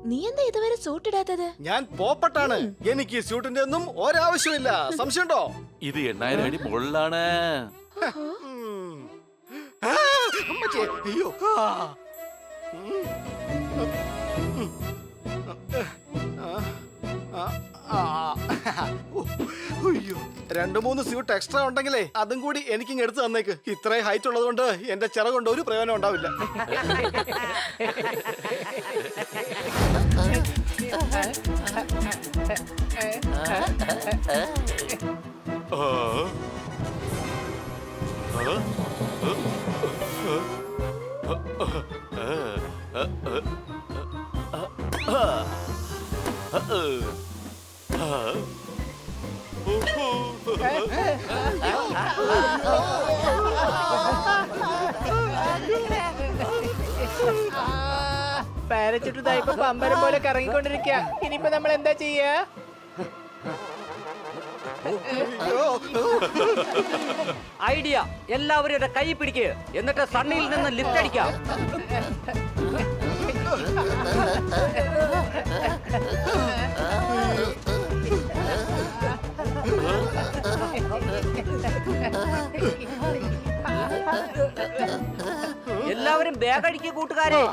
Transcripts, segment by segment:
നീ എന്താ ഇതുവരെ സൂട്ട് ഇടാത്തത്? ഞാൻ പോപ്പട്ടാണ്. എനിക്ക് സ്യൂട്ടിന്റെ ഒന്നും ഒരാവശ്യമില്ല. സംശയമുണ്ടോ? ഇത് 8000 അടി മുകളിലാണ്. അയ്യോ, അയ്യോ, 2-3 സ്യൂട്ട് എക്സ്ട്രാ ഉണ്ടെങ്കിലേ അതും കൂടി എനിക്കിങ് എടുത്ത് തന്നേക്ക്. ഇത്രയും ഹൈറ്റ് ഉള്ളത് കൊണ്ട് എന്റെ ചിറകൊണ്ട് ഒരു പ്രയോജനം ഉണ്ടാവില്ല. പാരച്ചൂട്ട് ഇപ്പൊ പമ്പരം പോലെ കറങ്ങിക്കൊണ്ടിരിക്കുക. ഇനിയിപ്പോ നമ്മൾ എന്താ ചെയ്യാ? ഐഡിയ, എല്ലാവരും കൈ പിടിക്കുക, എന്നിട്ട് സണ്ണിയിൽ നിന്ന് ലിഫ്റ്റ് അടിക്കാം. എല്ലാവരും ബാഗ് അടിക്കുക കൂട്ടുകാരെ.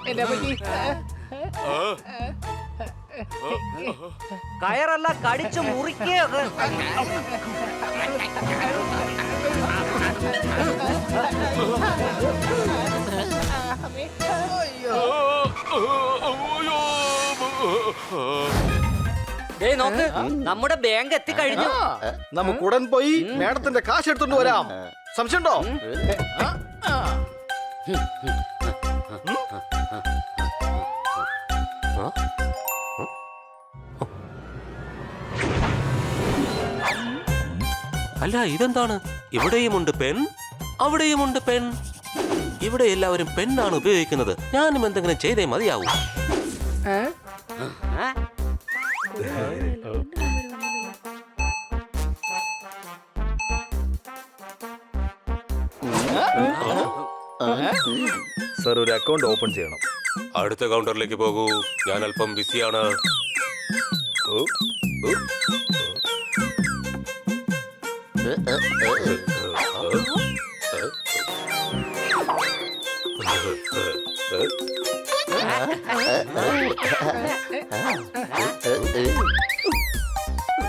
എന്നെ പറ്റി കയറെല്ലാം കടിച്ചു മുറിക്കുക. നോക്ക്, നമ്മുടെ ബാങ്ക് എത്തിക്കഴിഞ്ഞു. നമുക്ക് ഉടൻ പോയി മേഡത്തിന്റെ കാശ് എടുത്തോണ്ട് വരാം. സംശയമുണ്ടോ? അല്ല, ഇതെന്താണ്? ഇവിടെയുമുണ്ട് പെൻ, അവിടെയുമുണ്ട് പെൻ. ഇവിടെ എല്ലാവരും പെണ്ണാണ് ഉപയോഗിക്കുന്നത്. ഞാനും എന്തെങ്കിലും ചെയ്തേ മതിയാവൂ. സർ, ഒരു അക്കൗണ്ട് ഓപ്പൺ ചെയ്യണം. അടുത്ത കൗണ്ടറിലേക്ക് പോകൂ, ഞാൻ അല്പം ബിസിയാണ്.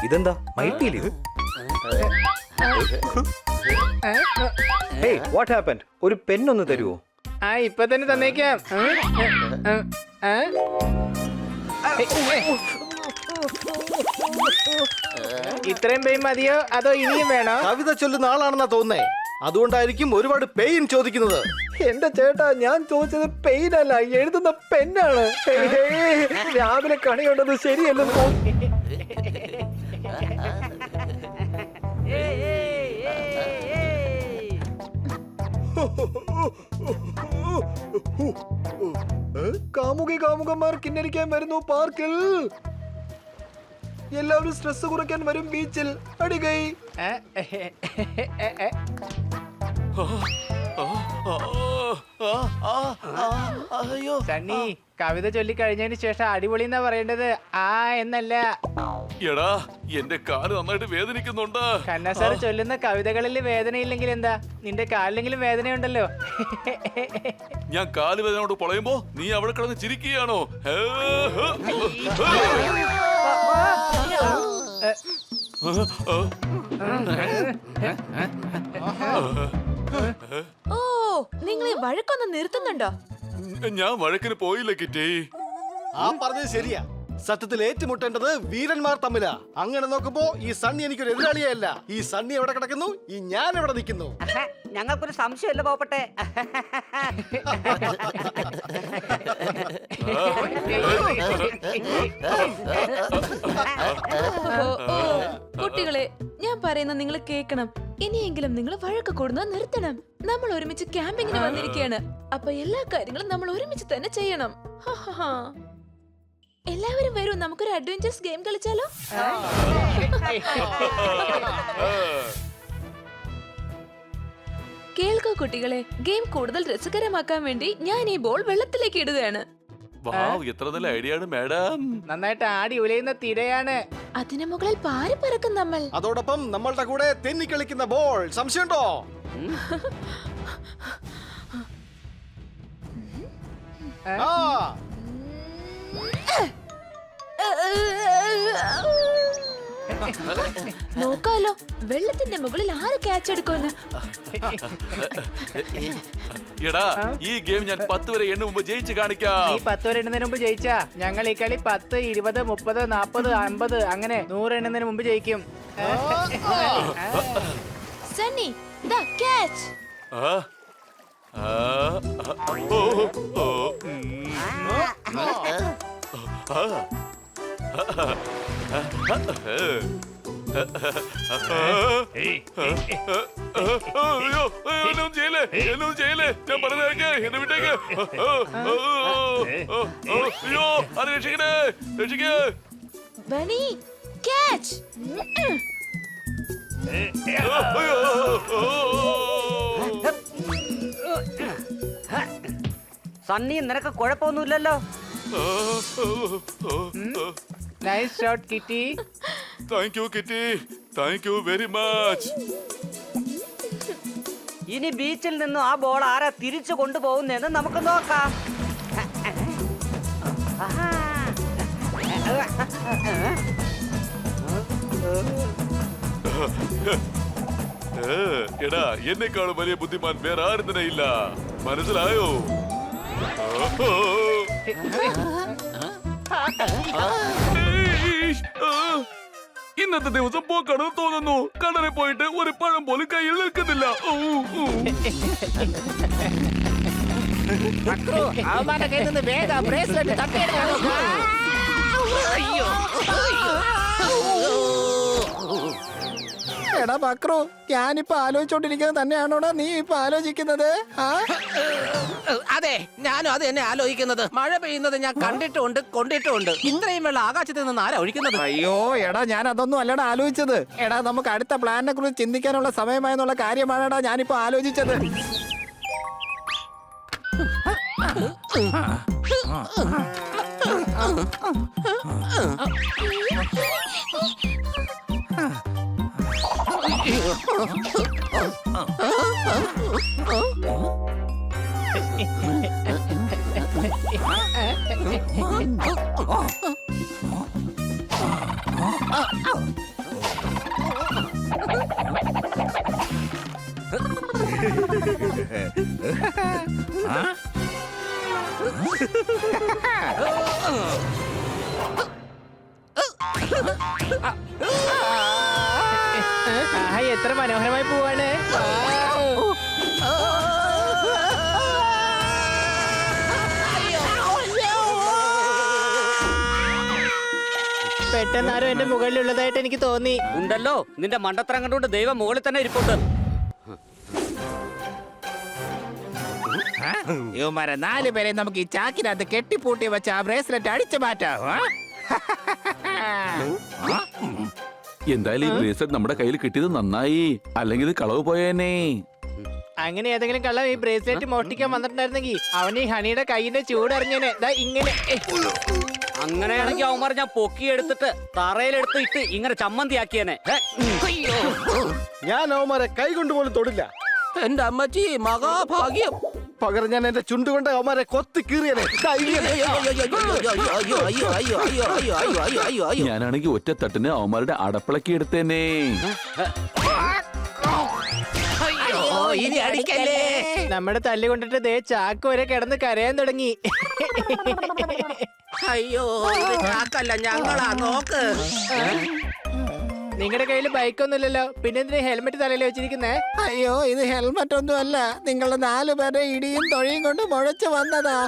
ഇതെന്താ മൈറ്റിയില്? Hey, what happened? ഒരു പെണ്ണൊന്ന് തരുവോ? ഇപ്പൊ തന്നെ തന്നേക്കാം. ഇത്രയും പെയിൻ മതിയോ അതോ ഇനിയും വേണോ? കവിത ചൊല്ലുന്ന ആളാണെന്നാ തോന്നുന്നേ. അതുകൊണ്ടായിരിക്കും ഒരുപാട് പെയിൻ ചോദിക്കുന്നത്. എന്റെ ചേട്ടാ, ഞാൻ ചോദിച്ചത് പെയിൻ അല്ല, എഴുതുന്ന പെണ്ണാണ്. രാവിലെ കണിയുണ്ടത് ശരിയല്ലെന്ന് തോന്നി. കാമുകന്മാർ കിന്നരിക്കാൻ വരുന്നു പാർക്കിൽ. എല്ലാവരും സ്ട്രെസ് കുറയ്ക്കാൻ വരും ബീച്ചിൽ. അടികൈ. സണ്ണി, കവിത ചൊല്ലി കഴിഞ്ഞതിന് ശേഷം അടിപൊളി എന്നാ പറയേണ്ടത്, ആ എന്നല്ല. എടാ, എന്റെ കാല് നന്നായിട്ട് വേദനിക്കുന്നുണ്ട്. കണ്ണ സാർ ചൊല്ലുന്ന കവിതകളിൽ വേദനയില്ലെങ്കിൽ എന്താ, നിന്റെ കാലിലെങ്കിലും വേദനയുണ്ടല്ലോ. ഞാൻ കാല് വേദനയോട് പൊളയുമ്പോ നീ അവിടെ കിടന്ന് ചിരിക്കുകയാണോ? ഓ നിങ്ങൾ ഈ വഴക്കൊന്ന് നിർത്തുന്നുണ്ടോ? ഞാൻ വഴക്കിന് പോയില്ല കിറ്റി. ആ പറഞ്ഞത് ശരിയാ. സത്യത്തിൽ ഏറ്റുമുട്ടേണ്ടത് വീരന്മാർ തമ്മിലാ. അങ്ങനെ നോക്കുമ്പോ ഈ സണ്ണി എനിക്കൊരു എതിരാളിയല്ല. ഈ സണ്ണി എവിടെ കിടക്കുന്നു, ഈ ഞാൻ എവിടെ നിൽക്കുന്നു. ഞങ്ങൾക്കൊരു സംശയമല്ല പോപ്പട്ടെ. ഓ കുട്ടികളെ, ഞാൻ പറയുന്ന നിങ്ങൾ കേൾക്കണം. ഇനിയെങ്കിലും നിങ്ങൾ വഴക്ക് കൂടുന്നത് നിർത്തണം. നമ്മൾ ഒരുമിച്ച് ക്യാമ്പിങ്ങിന് വന്നിരിക്കുകയാണ്. അപ്പൊ എല്ലാ കാര്യങ്ങളും നമ്മൾ ഒരുമിച്ച് തന്നെ ചെയ്യണം. എല്ലാവരും വരൂ, നമുക്കൊരു അഡ്വഞ്ചറസ് ഗെയിം കളിച്ചാലോ? കേൾക്കൂ കുട്ടികളെ, ഗെയിം കൂടുതൽ രസകരമാക്കാൻ വേണ്ടി ഞാൻ ഈ ബോൾ വെള്ളത്തിലേക്ക് ഇടുകയാണ്. എത്ര നല്ല ഐഡിയ ആണ് മാഡം. നന്നായിട്ട് ആടി ഉലയുന്ന തിരയാണ്. അതിനു മുകളിൽ പാറി പറക്കും നമ്മൾ. അതോടൊപ്പം നമ്മളുടെ കൂടെ തെന്നി കളിക്കുന്ന ബോൾ. സംശയമുണ്ടോ? ആ നോക്കാലോ വെള്ളത്തിന്റെ മുകളിൽ ആര് ക്യാച്ച് എടുക്കുമെന്ന്. എടാ, ഈ ഗെയിം ഞാൻ 10 വരെ എണ്ണ മുമ്പ് ജയിച്ച് കാണിക്കാം. ഈ 10 വരെ എണ്ണുന്നതിന് മുമ്പ് ജയിച്ചാ ഞങ്ങൾ ഈ കളി 10, 20, 30, 40, 50 അങ്ങനെ 100 എണ്ണുന്നതിന് മുമ്പ് ജയിക്കും. സണ്ണി, ദാ ക്യാച്ച്. ആ, ആ, ഓ, ഓ, അയ്യോ, എന്നും ചെയ്യലേ, എന്നും ചെയ്യലേ. ഞാൻ പറഞ്ഞേക്ക്, എന്നെ വിട്ടേക്ക്. അയ്യോ, അത് രക്ഷിക്കണേ, രക്ഷിക്കേ. Bunny catch. സണ്ണി, നിനക്ക് കുഴപ്പമൊന്നുമില്ലല്ലോ. Nice shot kitty. Thank you kitty, thank you very much. ഇനി ബീച്ചിൽ നിന്നും ആ ബോൾ ആരാ തിരിച്ചു കൊണ്ടുപോകുന്നെന്ന് നമുക്ക് നോക്കാം. എടാ, എന്നെക്കാളും വലിയ ബുദ്ധിമാൻ വേറെ ആരും തന്നെ ഇല്ല. മനസ്സിലായോ? ഇന്നത്തെ ദിവസം പോക്കാണെന്ന് തോന്നുന്നു. കടലിൽ പോയിട്ട് ഒരു പഴം പോലും കയ്യിൽ നിൽക്കുന്നില്ല. അവന്മാരുടെ കയ്യിൽ നിന്ന് വേഗം ബ്രേസ്ലെറ്റ് തട്ടിയെടുക്കാൻ നോക്ക്. എടാ ബക്രു, ഞാനിപ്പോ ആലോചിച്ചോണ്ടിരിക്കുന്നത് തന്നെയാണോടാ നീ ഇപ്പൊ ആലോചിക്കുന്നത്? അതെ, ഞാനും അത് തന്നെ ആലോചിക്കുന്നത്. മഴ പെയ്യുന്നത് ഞാൻ കണ്ടിട്ടുണ്ട്, കൊണ്ടിട്ടുണ്ട്. ഇത്രയും വെള്ളം ആകാശത്തിൽ നിന്ന് ആരാ ഒഴിക്കുന്നത്? അയ്യോ എടാ, ഞാൻ അതൊന്നും അല്ലടാ ആലോചിച്ചത്. എടാ, നമുക്ക് അടുത്ത പ്ലാനിനെ കുറിച്ച് ചിന്തിക്കാനുള്ള സമയമായെന്നുള്ള കാര്യമാണെടാ ഞാനിപ്പോ ആലോചിച്ചത്. എത്ര മനോഹരമായി പോവാണ്. പെട്ടെന്ന് ആരോ എന്റെ മുകളിലുള്ളതായിട്ട് എനിക്ക് തോന്നി. ഉണ്ടല്ലോ, നിന്റെ മണ്ടത്തരം കണ്ടുകൊണ്ട് ദൈവം മുകളിൽ തന്നെ ഇരിപ്പുണ്ട്. ഇവന്മാരെ 4 പേരെ നമുക്ക് ഈ ചാക്കിനകത്ത് കെട്ടിപ്പൂട്ടി വെച്ച് ആ ബ്രേസ്ലെറ്റ് അടിച്ചു മാറ്റാം. എന്തായാലും ഈ ബ്രേസ്ലെറ്റ് നമ്മുടെ കയ്യിൽ കിട്ടിയത് നന്നായി, അല്ലെങ്കിൽ ഇത് കളവ് പോയേനെ. അങ്ങനെ ഏതെങ്കിലും കള്ളം ഈ ബ്രേസ്ലെറ്റ് മോഷ്ടിക്കാൻ വന്നിട്ടുണ്ടായിരുന്നെങ്കിൽ അവൻ ഈ ഹണിയുടെ കൈയിന്റെ ചൂടറിഞ്ഞേനെ. ഇങ്ങനെ അങ്ങനെയാണെങ്കിൽ അവന്മാർ ഞാൻ പൊക്കിയെടുത്തിട്ട് തറയിലെടുത്ത് ഇട്ട് ഇങ്ങനെ ചമ്മന്തിയാക്കിയേനെ. ഞാൻ അവന്മാരെ കൈ കൊണ്ടുപോലും തൊടില്ല. എന്റെ അമ്മച്ചി, മഹാഭാഗ്യം. പകരം ഞാൻ എന്റെ ചുണ്ടുകൊണ്ട് അവന്മാരെ കൊത്തി കീറിയനെ. ഞാനാണെങ്കിൽ ഒറ്റത്തട്ടിന് അവന്മാരുടെ അടപ്പിളക്കി എടുത്തേനെ. ഇനി അടിക്കല്ലേ. നമ്മുടെ തല്ലി കൊണ്ടിട്ട് ദേ ചാക്ക് വരെ കിടന്ന് കരയാൻ തുടങ്ങി. അയ്യോ ഇത് ചാക്കല്ല, ഞങ്ങളാ. നോക്ക്. നിങ്ങളുടെ കയ്യിൽ ബൈക്കൊന്നുമില്ലല്ലോ, പിന്നെ എന്തിനാ ഹെൽമെറ്റ് തലയിൽ വെച്ചിരിക്കുന്നേ? അയ്യോ ഇത് ഹെൽമറ്റ് ഒന്നും അല്ല, നിങ്ങളുടെ 4 പേരുടെ ഇടിയും തൊഴിയും കൊണ്ട് മുഴച്ചു വന്നതാ.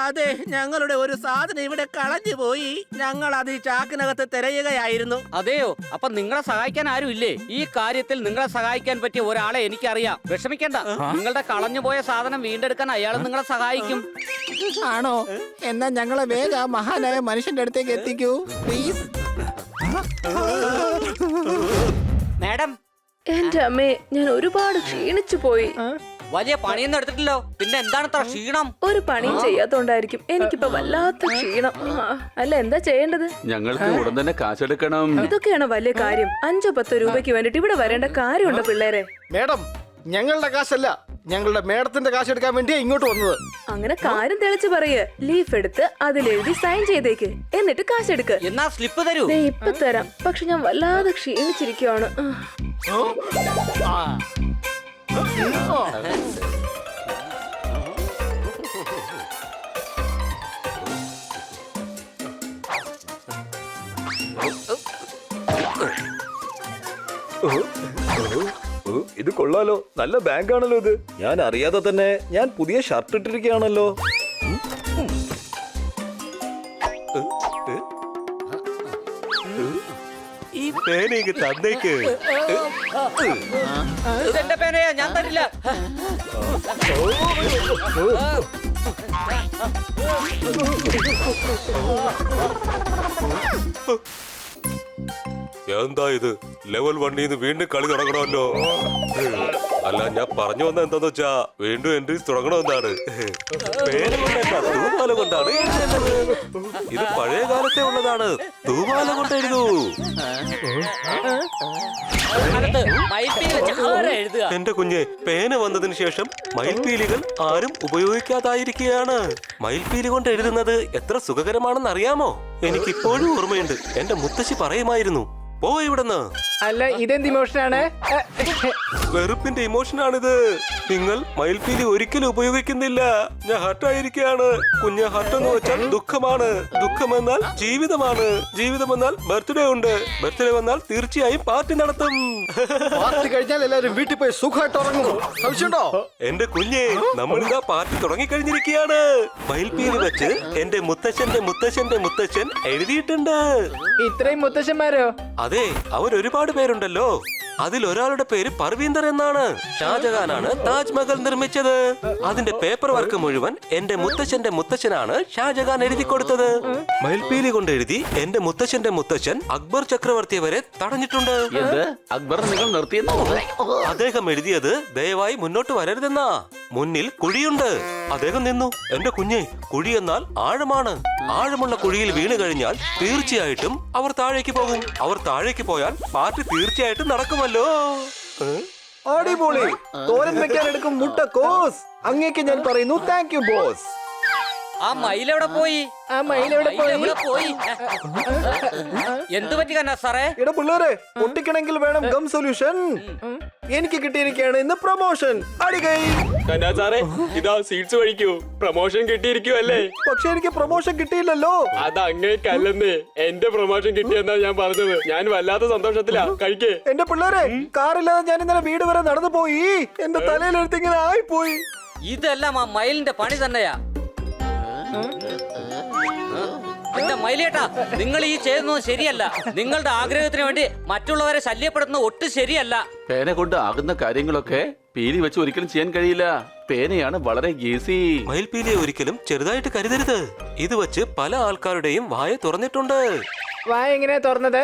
അതെ, ഞങ്ങളുടെ ഒരു സാധനം ഇവിടെ കളഞ്ഞു പോയി. ഞങ്ങൾ അത് ഈ ചാക്കിനകത്ത് തിരയുകയായിരുന്നു. അതെയോ? അപ്പൊ നിങ്ങളെ സഹായിക്കാൻ ആരും ഇല്ലേ? ഈ കാര്യത്തിൽ നിങ്ങളെ സഹായിക്കാൻ പറ്റിയ ഒരാളെ എനിക്കറിയാം. വിഷമിക്കണ്ട, നിങ്ങളുടെ കളഞ്ഞുപോയ സാധനം വീണ്ടെടുക്കാൻ അയാൾ നിങ്ങളെ സഹായിക്കും. ആണോ? എന്നാ ഞങ്ങളെ വേഗം ആ മഹാനായ മനുഷ്യന്റെ അടുത്തേക്ക് എത്തിക്കൂ പ്ലീസ്. മാഡം, എന്റെ അമ്മേ, ഞാൻ ഒരുപാട് ക്ഷീണിച്ചു പോയി. വലിയ പണിയൊന്നും എടുത്തിട്ടില്ലോ, പിന്നെ എന്താണ് ഇത്ര ക്ഷീണം? ഒരു പണിയും ചെയ്യാത്തോണ്ടായിരിക്കും എനിക്കിപ്പോ വല്ലാത്ത ക്ഷീണം. അല്ല, എന്താ ചെയ്യേണ്ടത്? ഞങ്ങൾക്ക് ഉടൻ തന്നെ കാശെടുക്കണം. ഇതൊക്കെയാണ് വലിയ കാര്യം. 5-10 രൂപയ്ക്ക് വേണ്ടിട്ട് ഇവിടെ വരേണ്ട കാര്യമുണ്ടോ പിള്ളേരെ? മേഡം, ഞങ്ങളുടെ കാശല്ല, ഞങ്ങളുടെ മേഡത്തിന്റെ കാശ് എടുക്കാൻ വേണ്ടിയാ ഇങ്ങോട്ട് വന്നത്. അങ്ങനെ കാര്യം തെളിച്ച് പറയ്. ലീഫ് എടുത്ത് അതിലെഴുതി സൈൻ ചെയ്തേക്ക്, എന്നിട്ട് കാശെടുക്ക്. എന്നാ സ്ലിപ്പ് തരൂ. ദേ ഇപ്പൊ തരാം, പക്ഷെ ഞാൻ വല്ലാതെ ക്ഷീണിച്ചിരിക്കുവാണ്. ഇത് കൊള്ളാലോ, നല്ല ബാങ്ക് ആണല്ലോ ഇത്. ഞാൻ അറിയാതെ തന്നെ ഞാൻ പുതിയ ഷർട്ട് ഇട്ടിരിക്കുകയാണല്ലോ. ഈ പേനയ്ക്ക് തന്നേക്ക്. ഇതെന്റെ പേനയാ, ഞാൻ തരില്ല. എന്താ ഇത്? ലെവൽ 1 വീണ്ടും കളി തുടങ്ങണമല്ലോ. അല്ല, ഞാൻ പറഞ്ഞു വന്ന എന്താന്ന് വെച്ചാ വീണ്ടും എൻട്രീസ് തുടങ്ങണമെന്നാണ്. പേര് കൊണ്ടല്ല, തൂവാല കൊണ്ടാണ് എഴുതേണ്ടത്. ഇത് പഴയ കാലത്തെ ഉള്ളതാണ്. തൂവാല കൊണ്ട് എഴുതൂ. എന്റെ കുഞ്ഞെ, പേന വന്നതിന് ശേഷം മയിൽപീലികൾ ആരും ഉപയോഗിക്കാതായിരിക്കുകയാണ്. മയിൽപീലി കൊണ്ട് എഴുതുന്നത് എത്ര സുഖകരമാണെന്ന് അറിയാമോ? എനിക്കിപ്പോഴും ഓർമ്മയുണ്ട്. എന്റെ മുത്തശ്ശി പറയുമായിരുന്നു, പോ ഇവിടുന്ന്. അല്ല, ഇതെന്ത് ഇമോഷനാണ്? വെറുപ്പിന്റെ ഇമോഷനാണിത്. നിങ്ങൾ മയിൽപീലി ഒരിക്കലും ഉപയോഗിക്കുന്നില്ല. ഞാൻ ഹർട്ടായിരിക്കുകയാണ്. കുഞ്ഞ്, ഹർട്ടെന്ന് വെച്ചാൽ ദുഃഖമാണ്. ദുഃഖമെന്നാൽ ജീവിതമാണ്. ജീവിതമെന്നാൽ ബർത്ത്ഡേ ഉണ്ട്. ബർത്ത്ഡേ വന്നാൽ തീർച്ചയായും പാർട്ടി നടത്തും. പാർട്ടി കഴിഞ്ഞാൽ എല്ലാരും വീട്ടിൽ പോയി സുഖമായിട്ട് ഉറങ്ങും. സംശയമുണ്ടോ? എന്റെ കുഞ്ഞെ, നമ്മളിതാ പാർട്ടി തുടങ്ങിക്കഴിഞ്ഞിരിക്കുകയാണ്. മയിൽപീലി വെച്ച് എന്റെ മുത്തശ്ശന്റെ മുത്തശ്ശന്റെ മുത്തശ്ശൻ എഴുതിയിട്ടുണ്ട്. ഇത്രയും മുത്തശ്ശന്മാരോ? അതെ, അവരൊരുപാട് പേരുണ്ടല്ലോ. അതിലൊരാളുടെ പേര് പർവീന്ദർ എന്നാണ്. ഷാജഹാനാണ് താജ്മഹൽ നിർമ്മിച്ചത്. അതിന്റെ പേപ്പർ വർക്ക് മുഴുവൻ എന്റെ മുത്തശ്ശന്റെ മുത്തശ്ശനാണ് ഷാജഹാൻ എഴുതി കൊടുത്തത്. മയിൽപീലി കൊണ്ട് എഴുതി എന്റെ മുത്തശ്ശന്റെ മുത്തശ്ശൻ അക്ബർ ചക്രവർത്തിയെ വരെ തടഞ്ഞിട്ടുണ്ട്. എന്ത്? അക്ബർ നിങ്ങൾ നിർത്തിയെന്നോ? അദ്ദേഹം എഴുതിയത് ദയവായി മുന്നോട്ട് വരരുതെന്നാ. മുന്നിൽ കുഴിയുണ്ട്. അദ്ദേഹം നിന്നു. എന്റെ കുഞ്ഞെ, കുഴി എന്നാൽ ആഴമാണ്. ആഴമുള്ള കുഴിയിൽ വീണ് കഴിഞ്ഞാൽ തീർച്ചയായിട്ടും അവർ താഴേക്ക് പോകും. അവർ താഴേക്ക് പോയാൽ പാർട്ടി തീർച്ചയായിട്ടും നടക്കുമല്ലോ. അടിപൊളി. തോരൻ വെക്കാൻ എടുക്കും മുട്ടക്കോസ്. അങ്ങേക്ക് ഞാൻ പറയുന്നു താങ്ക് യു ബോസ്. ആ മയിലെവിടെ പോയി? ആ മയിലെവിടെ പോയി? എവിടെ പോയി? എന്തു പറ്റി കന്നാ സാറേ? എടാ പിള്ളേരെ, പൊട്ടിക്കണമെങ്കിൽ വേണം ഗം സൊല്യൂഷൻ. എനിക്ക് കിട്ടിയിരിക്കുകയാണ് ഇന്ന് പ്രൊമോഷൻ. അടികൈ. സാറേ, ഇതാ സീറ്റ്സ് കഴിക്കൂ. പ്രൊമോഷൻ കിട്ടിയിരിക്കുവല്ലേ? പക്ഷെ എനിക്ക് പ്രൊമോഷൻ കിട്ടിയില്ലല്ലോ. അത് അങ്ങേക്കല്ലെന്നേ, എന്റെ പ്രൊമോഷൻ കിട്ടിയെന്നാ ഞാൻ പറഞ്ഞത്. ഞാൻ വല്ലാത്ത സന്തോഷത്തിലാ. കഴിക്കേ. എന്റെ പിള്ളേരെ, കാറില്ലാതെ ഞാൻ ഇന്നലെ വീട് വരെ നടന്നു പോയി. എന്റെ തലയിലെടുത്ത് ഇങ്ങനെ ആയിപ്പോയി. ഇതെല്ലാം ആ മയിലിന്റെ പണി തന്നെയാ. എന്റെ മയിലേട്ടാ, നിങ്ങൾ ഈ ചെയ്യുന്നത് ശരിയല്ല. നിങ്ങളുടെ ആഗ്രഹത്തിന് വേണ്ടി മറ്റുള്ളവരെ ശല്യപ്പെടുത്തുന്നത് ഒട്ടും ശരിയല്ല. പേന കൊണ്ട് ആകുന്ന കാര്യങ്ങളൊക്കെ പീലി വെച്ച് ഒരിക്കലും ചെയ്യാൻ കഴിയില്ല. പേനയാണ് വളരെ ഈസി. മയിൽപീലിയെ ഒരിക്കലും ചെറുതായിട്ട് കരുതരുത്. ഇത് വെച്ച് പല ആൾക്കാരുടെയും വായ തുറന്നിട്ടുണ്ട്. വായ എങ്ങനെയാ തുറന്നത്?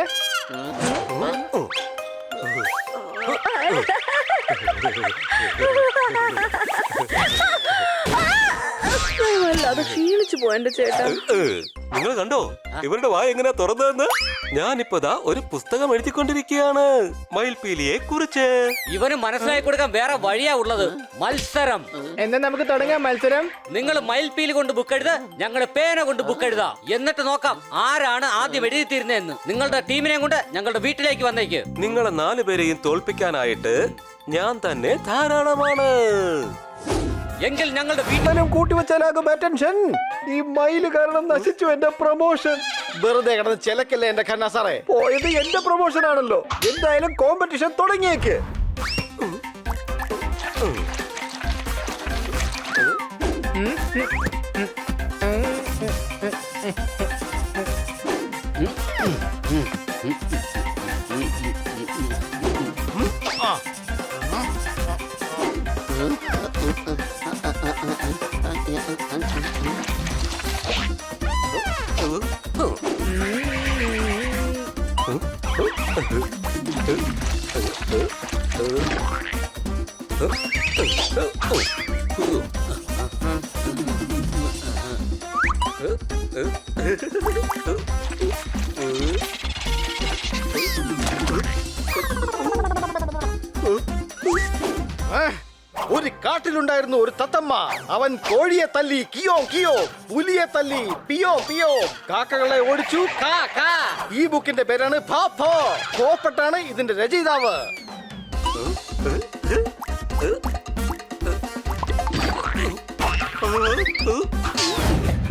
വല്ലാതെ വല്ലാതെ ക്ഷീണിച്ചു പോ എന്റെ ചേട്ടാ. നിങ്ങൾ കണ്ടോ ഇവരുടെ വായ എങ്ങനെയാ തുറന്നതെന്ന്? ഞാനിപ്പോ ഒരു പുസ്തകം എഴുതിക്കൊണ്ടിരിക്കുകയാണ് മയിൽപീലിയെ കുറിച്ച്. ഇവന് മനസ്സിലാക്കി കൊടുക്കാൻ വേറെ വഴിയാ ഉള്ളത്. മത്സരം. എന്നാ നമുക്ക് തുടങ്ങാം മത്സരം. നിങ്ങൾ മയിൽപീലി കൊണ്ട് ബുക്ക് എഴുത, ഞങ്ങളുടെ പേന കൊണ്ട് ബുക്ക് എഴുതാ. എന്നിട്ട് നോക്കാം ആരാണ് ആദ്യം എഴുതിത്തീരുന്നതെന്ന്. നിങ്ങളുടെ ടീമിനെ കൊണ്ട് ഞങ്ങളുടെ വീട്ടിലേക്ക് വന്നേക്ക്. നിങ്ങളെ 4 പേരെയും തോൽപ്പിക്കാനായിട്ട് ഞാൻ തന്നെ ധാരാളമാണ്. എങ്കിൽ ഞങ്ങളുടെ എന്നാലും കൂട്ടിവെച്ചാലാകും അറ്റൻഷൻ. ഈ മയില് കാരണം നശിച്ചു എന്റെ പ്രൊമോഷൻ. വെറുതെ കിടന്ന് ചിലക്കല്ലേ എന്റെ ഖന്ന സാറേ. പോയത് എന്റെ പ്രൊമോഷൻ ആണല്ലോ. എന്തായാലും കോമ്പറ്റീഷൻ തുടങ്ങിയേക്ക്. ഒരു കാട്ടിലുണ്ടായിരുന്നു ഒരു തത്തമ്മ. അവൻ കോഴിയെ തല്ലി കിയോ കിയോ, പുലിയെ തല്ലി പിയോ പിയോ, കാക്കകളെ ഓടിച്ചു കാ കാ. ഈ ബുക്കിന്റെ പേരാണ് ഭാഭോ. പോപ്പട്ടാണ് ഇതിന്റെ രചയിതാവ്.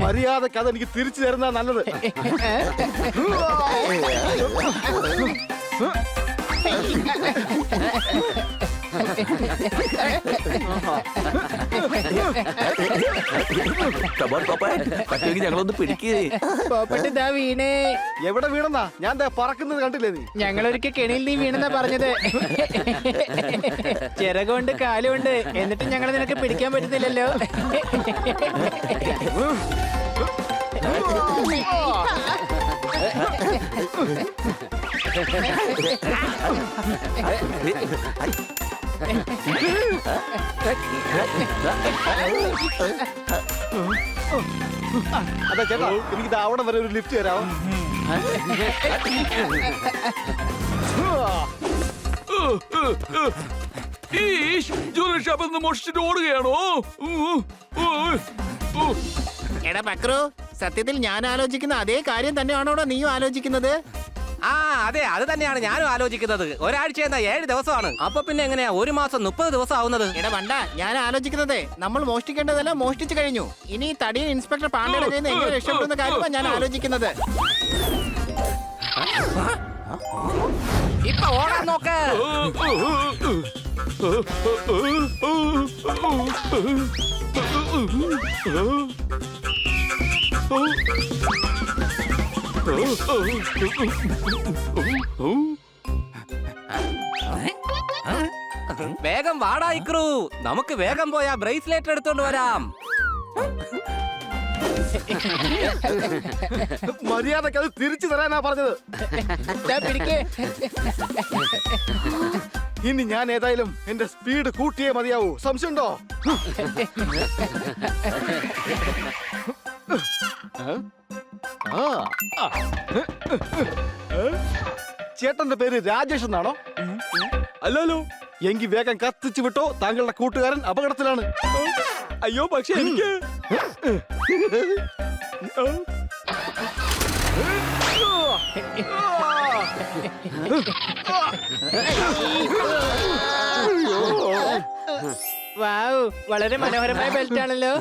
മര്യാദക്ക് അതെനിക്ക് തിരിച്ചു തരുന്ന നല്ലത്. ഞങ്ങളൊന്ന് പിടിക്കേ. പോപ്പട്ട് ദാ വീണേ. എവിടെ വീണെന്നാ? ഞാൻ ദേ പറക്കുന്നത് കണ്ടില്ലേ നീ? ഞങ്ങളൊരിക്കൽ കെണിയിൽ നീ വീണെന്നാ പറഞ്ഞത്. ചിറകുണ്ട് കാലുണ്ട്, എന്നിട്ടും ഞങ്ങൾ നിനക്ക് പിടിക്കാൻ പറ്റുന്നില്ലല്ലോ. അതെ ചേട്ടാ, എനിക്ക് അവിടെ വരെ ഒരു ലിഫ്റ്റ് തരാമോ? ജ്വല്ലറി ഷോപ്പിൽ നിന്ന് മോഷ്ടിച്ചിട്ട് ഓടുകയാണോ? എടാ ബക്രു, സത്യത്തിൽ ഞാൻ ആലോചിക്കുന്ന അതേ കാര്യം തന്നെയാണോടോ നീയും ആലോചിക്കുന്നത്? ആ അതെ, അത് തന്നെയാണ് ഞാനും ആലോചിക്കുന്നത്. ഒരാഴ്ച എന്താ 7 ദിവസമാണ്. അപ്പൊ പിന്നെ എങ്ങനെയാ 1 മാസം 30 ദിവസം ആവുന്നത്? എടാ വണ്ട, ഞാൻ ആലോചിക്കുന്നത് നമ്മൾ മോഷ്ടിക്കേണ്ടതെല്ലാം മോഷ്ടിച്ചു കഴിഞ്ഞു. ഇനി തടിയൻ ഇൻസ്പെക്ടർ പാണ്ഡ്യയുടെ കയ്യിൽ നിന്ന് എങ്ങനെ രക്ഷപ്പെടുന്ന കാര്യമാണ് ഞാൻ ആലോചിക്കുന്നത്. ഇപ്പൊ ഓടാൻ നോക്ക്. വേഗം വാടാ ഇക്രു, നമുക്ക് വേഗം പോയാ ബ്രേസ്ലെറ്റ് എടുത്തോണ്ട് വരാം. മര്യാദക്ക് അത് തിരിച്ചു തരാനാ പറഞ്ഞത്. ഇനി ഞാൻ ഏതായാലും എന്റെ സ്പീഡ് കൂട്ടിയേ മതിയാവൂ. സംശയമുണ്ടോ? ചേട്ടന്റെ പേര് രാജേഷ് എന്നാണോ? അല്ലല്ലോ. എങ്കിൽ വേഗം കത്തിച്ചു വിട്ടോ, താങ്കളുടെ കൂട്ടുകാരൻ അപകടത്തിലാണ്. അയ്യോ, പക്ഷെ എനിക്ക് വാവ്, വളരെ മനോഹരമായ ബെൽറ്റ് ആണല്ലോ.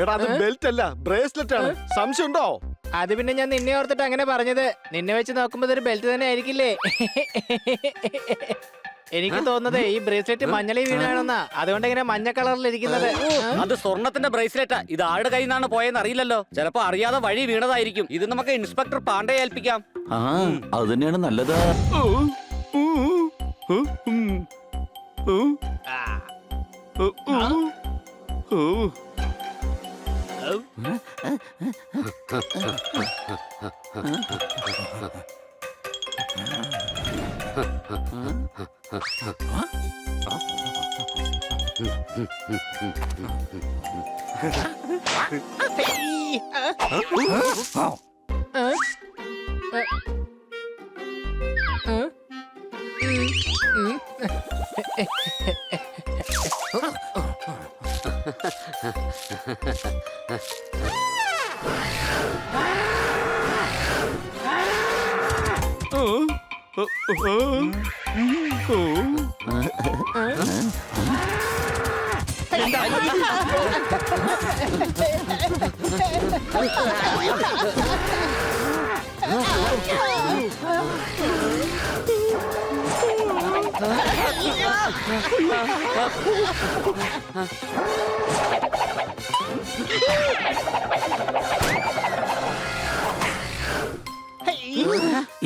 എടാ, അത് ബെൽറ്റ് അല്ല, ബ്രേസ്ലെറ്റ് ആണ്. സംശയമുണ്ടോ? അത് പിന്നെ ഞാൻ നിന്നെ ഓർത്തിട്ട് അങ്ങനെ പറഞ്ഞത്. നിന്നെ വെച്ച് നോക്കുമ്പോ ഇതൊരു ബെൽറ്റ് തന്നെ ആയിരിക്കില്ലേ? എനിക്ക് തോന്നുന്നത് ഈ ബ്രേസ്ലെറ്റ് മഞ്ഞളി വീണാണെന്നാ. അതുകൊണ്ട് ഇങ്ങനെ മഞ്ഞ കളറിൽ ഇരിക്കുന്നത്. അത് സ്വർണത്തിന്റെ ബ്രേസ്ലെറ്റാ. ഇത് ആരുടെ കയ്യിൽ നിന്നാണ് പോയെന്ന് അറിയില്ലല്ലോ. ചിലപ്പോ അറിയാതെ വഴി വീണതായിരിക്കും. ഇത് നമുക്ക് ഇൻസ്പെക്ടർ പാണ്ഡ്യയെ ഏൽപ്പിക്കാം. അത് തന്നെയാണ് നല്ലത്.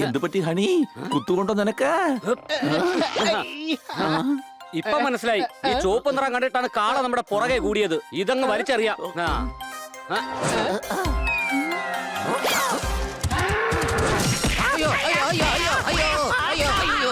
എന്ത് പറ്റി ഹണി കുത്തുകൊണ്ടോ നിനക്ക് ഇപ്പൊ മനസ്സിലായി ഈ ചുവപ്പ് നിറം കണ്ടിട്ടാണ് കാള നമ്മുടെ പുറകെ കൂടിയത്. ഇതങ്ങ് വലിച്ചെറിയാം. ആ. ആ. അയ്യോ അയ്യോ അയ്യോ അയ്യോ അയ്യോ അയ്യോ അയ്യോ